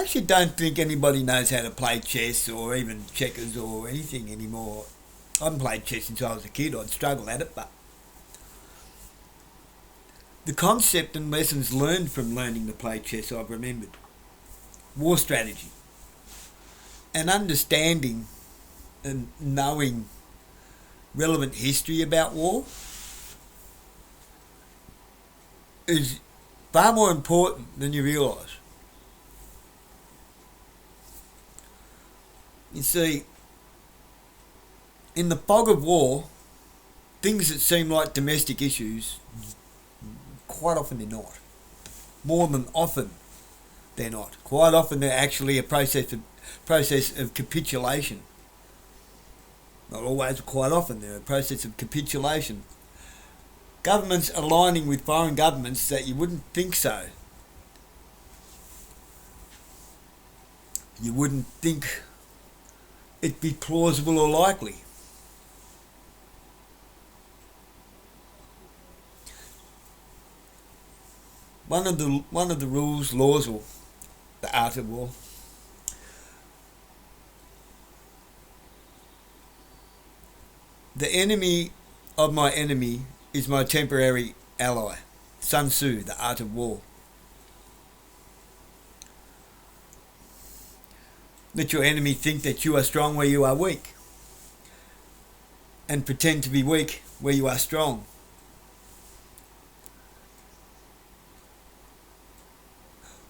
actually don't think anybody knows how to play chess or even checkers or anything anymore. I haven't played chess since I was a kid. I'd struggle at it, but the concept and lessons learned from learning to play chess I've remembered. War strategy. And understanding and knowing relevant history about war is far more important than you realise. You see, in the fog of war, things that seem like domestic issues, quite often they're not. More than often, they're not. Quite often they're actually a process of capitulation. Not always, but quite often they're a process of capitulation. Governments aligning with foreign governments that you wouldn't think so. You wouldn't think it'd be plausible or likely. One of the rules, laws, or the art of war, the enemy of my enemy is my temporary ally. Sun Tzu, the art of war. Let your enemy think that you are strong where you are weak, and pretend to be weak where you are strong.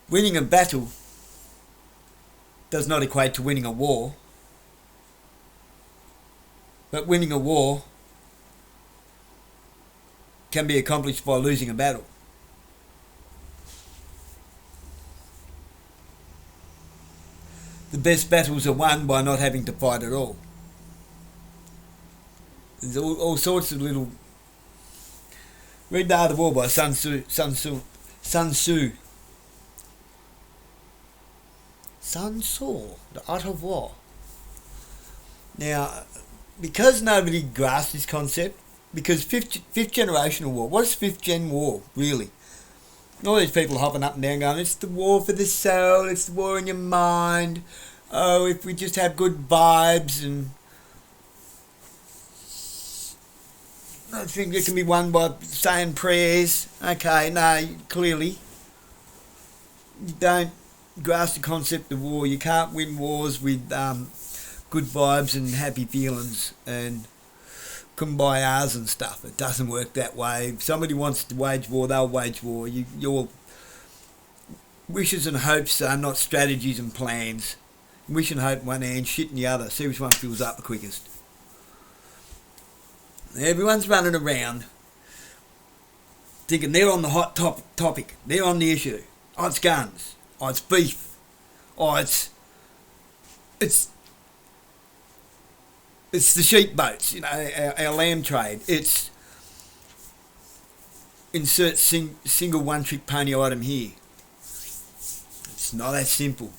Winning a battle does not equate to winning a war, but winning a war can be accomplished by losing a battle. The best battles are won by not having to fight at all. There's all sorts of little... Read The Art of War by Sun Tzu. Sun Tzu. Sun Tzu, The Art of War. Now, because nobody grasps this concept, because fifth generational war, what's fifth gen war, really? All these people hopping up and down going, it's the war for the soul, it's the war in your mind, oh, if we just have good vibes, and I think it can be won by saying prayers. Okay, no, clearly you don't grasp the concept of war. You can't win wars with good vibes and happy feelings and kumbayas and stuff. It doesn't work that way. If somebody wants to wage war, they'll wage war. Your wishes and hopes are not strategies and plans. Wish and hope in one hand, shit in the other. See which one fills up the quickest. Everyone's running around thinking they're on the hot topic. They're on the issue. Oh, it's guns. Oh, it's beef. Oh, it's the sheep boats, our lamb trade. It's insert single one-trick pony item here. It's not that simple.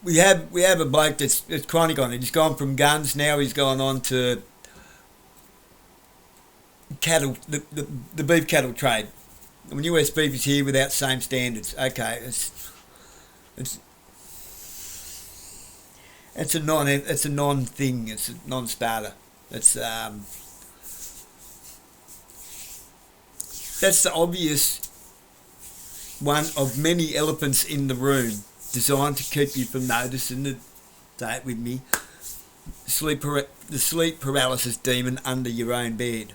We have a bloke that's chronic on it. He's gone from guns, now he's gone on to cattle, the beef cattle trade. When US beef is here without same standards, okay, it's a non-thing. It's a non-starter. That's the obvious one of many elephants in the room, designed to keep you from noticing the, say it with me, the sleep paralysis demon under your own bed.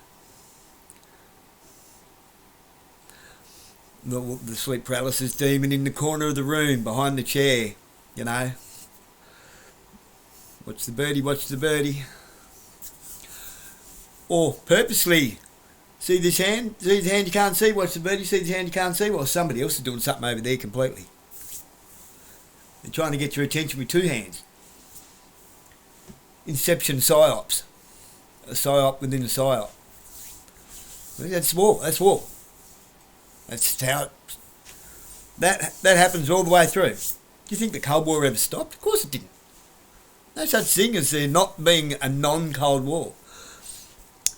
The sleep paralysis demon in the corner of the room, behind the chair, Watch the birdie. Or purposely, see this hand you can't see, watch the birdie, see this hand you can't see, well, somebody else is doing something over there completely. They're trying to get your attention with two hands. Inception psyops. A psyop within a psyop. That's war. That's how that happens all the way through. Do you think the Cold War ever stopped? Of course it didn't. No such thing as there not being a non-Cold War.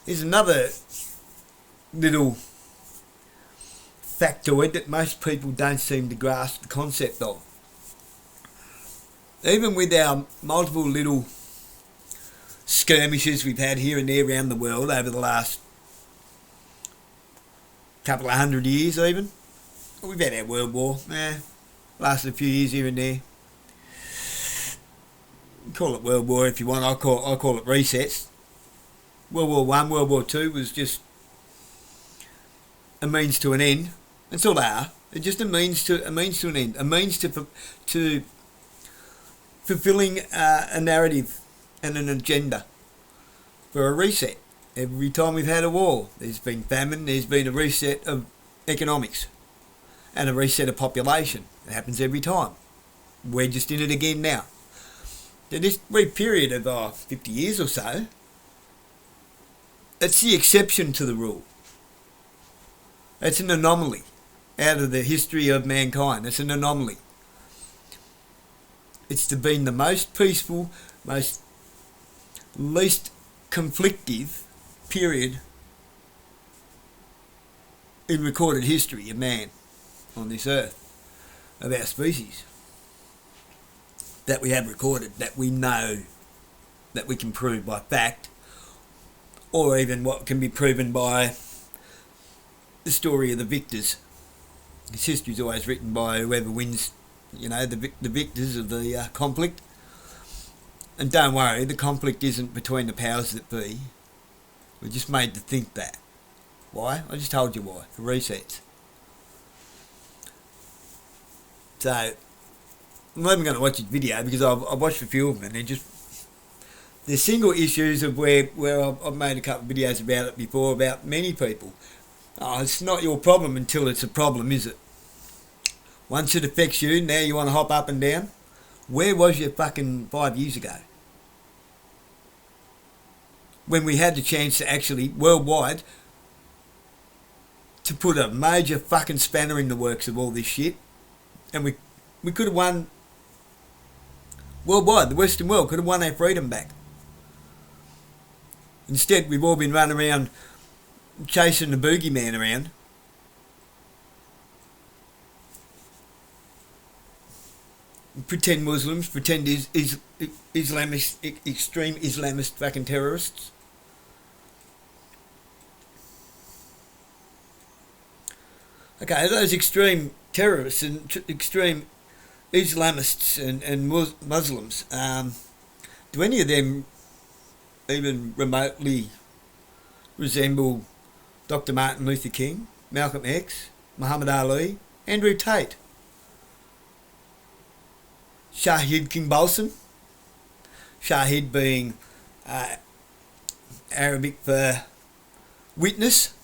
Here's another little factoid that most people don't seem to grasp the concept of. Even with our multiple little skirmishes we've had here and there around the world over the last couple of 100 years even. We've had our World War, lasted a few years here and there. Call it World War if you want, I call it resets. World War One, World War Two was just a means to an end. That's all they are. They're just a means to an end, a means to fulfilling a narrative and an agenda for a reset. Every time we've had a war, there's been famine, there's been a reset of economics and a reset of population. It happens every time. We're just in it again now. This brief period of 50 years or so, it's the exception to the rule. It's an anomaly out of the history of mankind. It's an anomaly. It's been the most peaceful, least conflictive period in recorded history of man on this earth, of our species, that we have recorded, that we know, that we can prove by fact, or even what can be proven by the story of the victors. This history is always written by whoever wins, the victors of the conflict. And don't worry, the conflict isn't between the powers that be. We're just made to think that. Why? I just told you why, for resets. So, I'm not even going to watch this video because I've watched a few of them and they're just... They're single issues of where I've made a couple of videos about it before, about many people. Oh, it's not your problem until it's a problem, is it? Once it affects you, now you want to hop up and down? Where was you fucking 5 years ago? When we had the chance to actually, worldwide, to put a major fucking spanner in the works of all this shit. And we could have won, worldwide, the Western world could have won our freedom back. Instead, we've all been running around chasing the boogeyman around. Pretend Muslims, pretend Islamist, extreme Islamist fucking terrorists. Okay, those extreme terrorists and extreme Islamists and Muslims, do any of them even remotely resemble Dr. Martin Luther King, Malcolm X, Muhammad Ali, Andrew Tate, Shahid King Bolson? Shahid being Arabic for witness.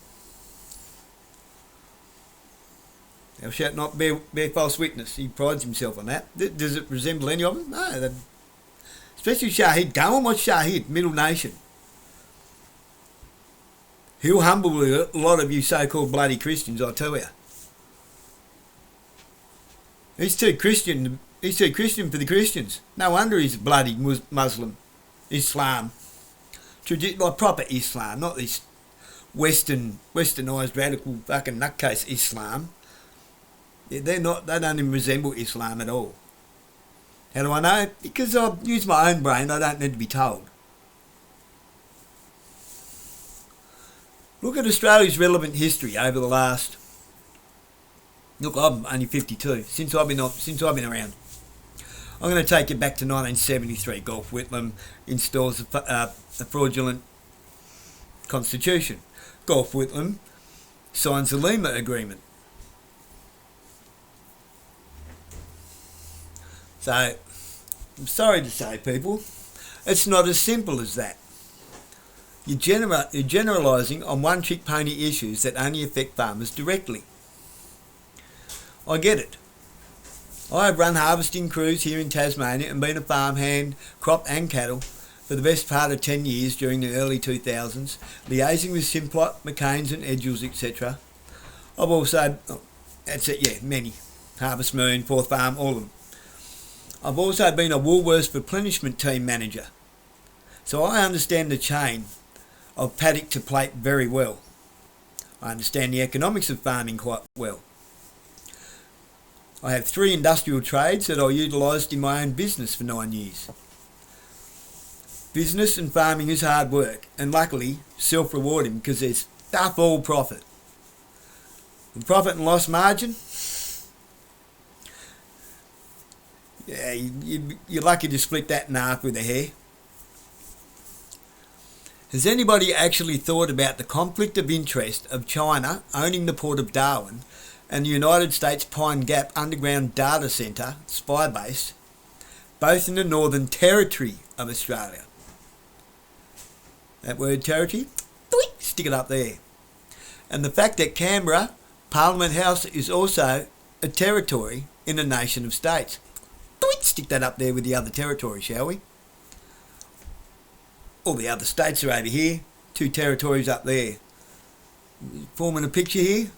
Thou shalt not bear false witness. He prides himself on that. Does it resemble any of them? No. Especially Shahid. Go and watch Shahid, Middle Nation. He'll humble a lot of you so-called bloody Christians, I tell you. He's too Christian for the Christians. No wonder he's a bloody Muslim. Islam. Like proper Islam, not this westernised radical fucking nutcase Islam. They don't even resemble Islam at all. How do I know? Because I've used my own brain, I don't need to be told. Look at Australia's relevant history over the last... Look, I'm only 52, since I've been around. I'm going to take you back to 1973. Gough Whitlam installs a fraudulent constitution. Gough Whitlam signs the Lima Agreement. So, I'm sorry to say, people, it's not as simple as that. You're generalising on one-trick pony issues that only affect farmers directly. I get it. I have run harvesting crews here in Tasmania and been a farmhand, crop and cattle for the best part of 10 years during the early 2000s, liaising with Simplot, McCain's and Edgels, etc. I've also, many. Harvest Moon, Fourth Farm, all of them. I've also been a Woolworths replenishment team manager, so I understand the chain of paddock to plate very well. I understand the economics of farming quite well. I have 3 industrial trades that I utilised in my own business for 9 years. Business and farming is hard work, and luckily self-rewarding because there's stuff all profit. The profit and loss margin, yeah, you're lucky to split that in half with a hair. Has anybody actually thought about the conflict of interest of China owning the port of Darwin and the United States Pine Gap Underground Data Centre, spy base, both in the Northern Territory of Australia? That word territory, stick it up there. And the fact that Canberra, Parliament House, is also a territory in a nation of states. Stick that up there with the other territory, shall we? All the other states are over here, 2 territories up there. Forming a picture here.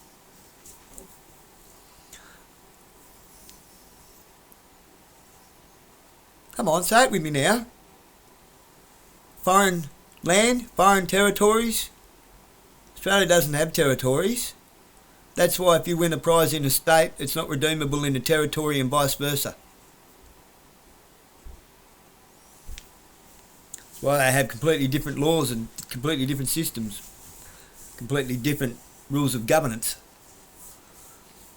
Come on, say it with me now. Foreign land, foreign territories. Australia doesn't have territories. That's why if you win a prize in a state, it's not redeemable in a territory and vice versa. That's why they have completely different laws and completely different systems. Completely different rules of governance.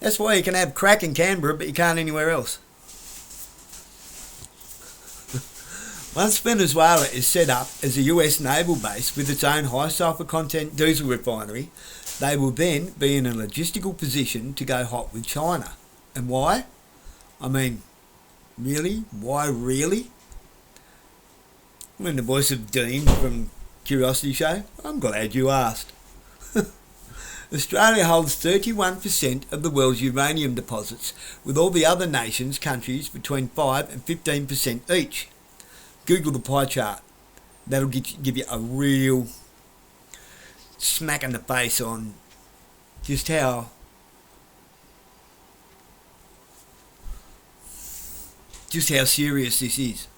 That's why you can have crack in Canberra, but you can't anywhere else. Once Venezuela is set up as a US naval base with its own high sulphur content diesel refinery, they will then be in a logistical position to go hot with China. And why? I mean, really? Why really? I'm in the voice of Dean from Curiosity Show. I'm glad you asked. Australia holds 31% of the world's uranium deposits, with all the other nations' countries between 5 and 15% each. Google the pie chart. That'll give you a real smack in the face on just how serious this is.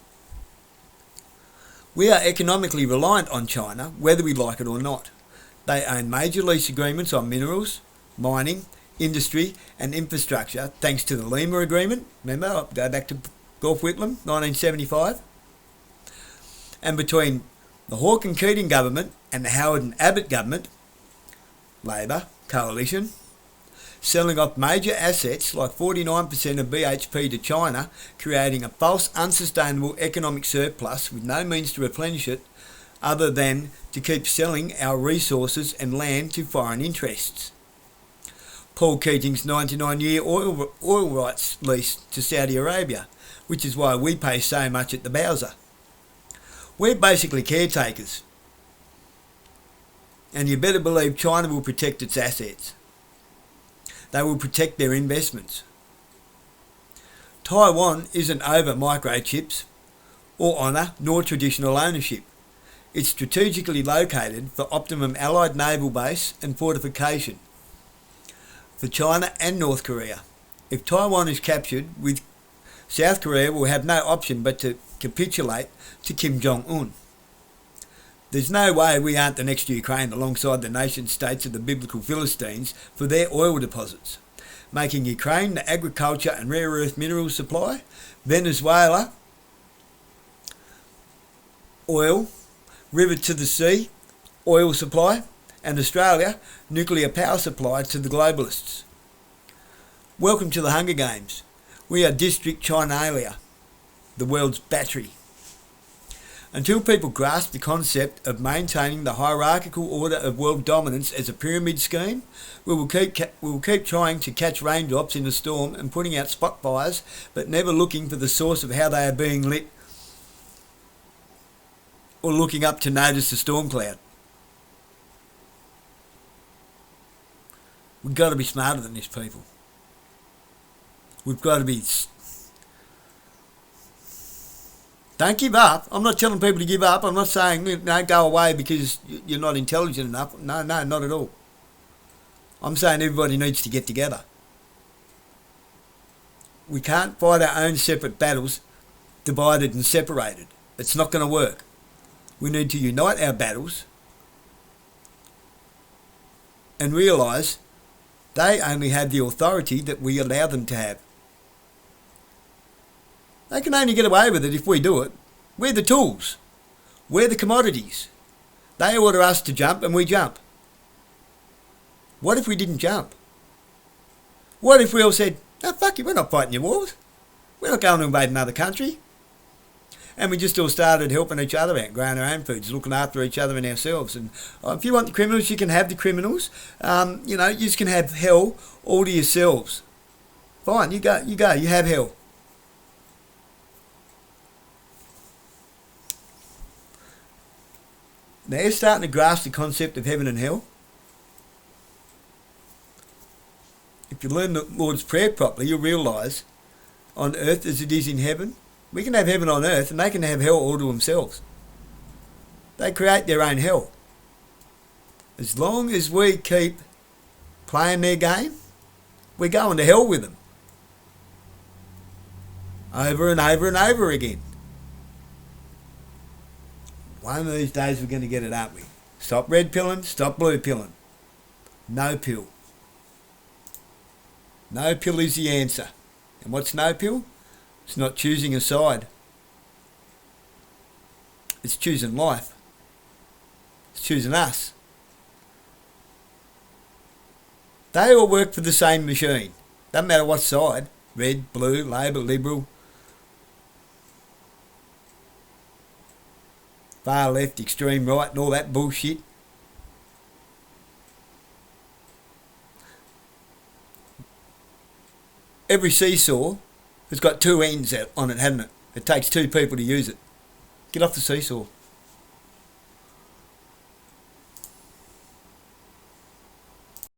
We are economically reliant on China, whether we like it or not. They own major lease agreements on minerals, mining, industry and infrastructure thanks to the Lima Agreement. Remember, I'll go back to Gulf Whitlam, 1975. And between the Hawke and Keating government and the Howard and Abbott government, Labor, coalition, selling off major assets like 49% of BHP to China, creating a false, unsustainable economic surplus with no means to replenish it other than to keep selling our resources and land to foreign interests. Paul Keating's 99-year oil rights lease to Saudi Arabia, which is why we pay so much at the Bowser. We're basically caretakers. And you better believe China will protect its assets. They will protect their investments. Taiwan isn't over microchips or honour nor traditional ownership. It's strategically located for optimum Allied naval base and fortification for China and North Korea. If Taiwan is captured, with South Korea will have no option but to capitulate to Kim Jong-un. There's no way we aren't the next Ukraine alongside the nation states of the biblical Philistines for their oil deposits, making Ukraine the agriculture and rare earth mineral supply, Venezuela oil, river to the sea, oil supply, and Australia nuclear power supply to the globalists. Welcome to the Hunger Games. We are District Chinalia, the world's battery. Until people grasp the concept of maintaining the hierarchical order of world dominance as a pyramid scheme, we will keep trying to catch raindrops in a storm and putting out spot fires, but never looking for the source of how they are being lit or looking up to notice the storm cloud. We've got to be smarter than this, people. We've got to be... Don't give up. I'm not telling people to give up. I'm not saying don't go away because you're not intelligent enough. No, not at all. I'm saying everybody needs to get together. We can't fight our own separate battles, divided and separated. It's not going to work. We need to unite our battles and realise they only have the authority that we allow them to have. They can only get away with it if we do it. We're the tools. We're the commodities. They order us to jump and we jump. What if we didn't jump? What if we all said, no, fuck you, we're not fighting your wars. We're not going to invade another country. And we just all started helping each other out, growing our own foods, looking after each other and ourselves. And if you want the criminals, you can have the criminals. You just can have hell all to yourselves. Fine, you go, you have hell. Now you're starting to grasp the concept of heaven and hell. If you learn the Lord's Prayer properly, you'll realise on earth as it is in heaven, we can have heaven on earth and they can have hell all to themselves. They create their own hell. As long as we keep playing their game, we're going to hell with them. Over and over and over again. One of these days we're going to get it, aren't we? Stop red pilling, stop blue pilling. No pill. No pill is the answer. And what's no pill? It's not choosing a side. It's choosing life. It's choosing us. They all work for the same machine. Doesn't matter what side. Red, blue, Labor, Liberal. Far left, extreme right and all that bullshit. Every seesaw has got two ends on it, hasn't it? It takes two people to use it. Get off the seesaw.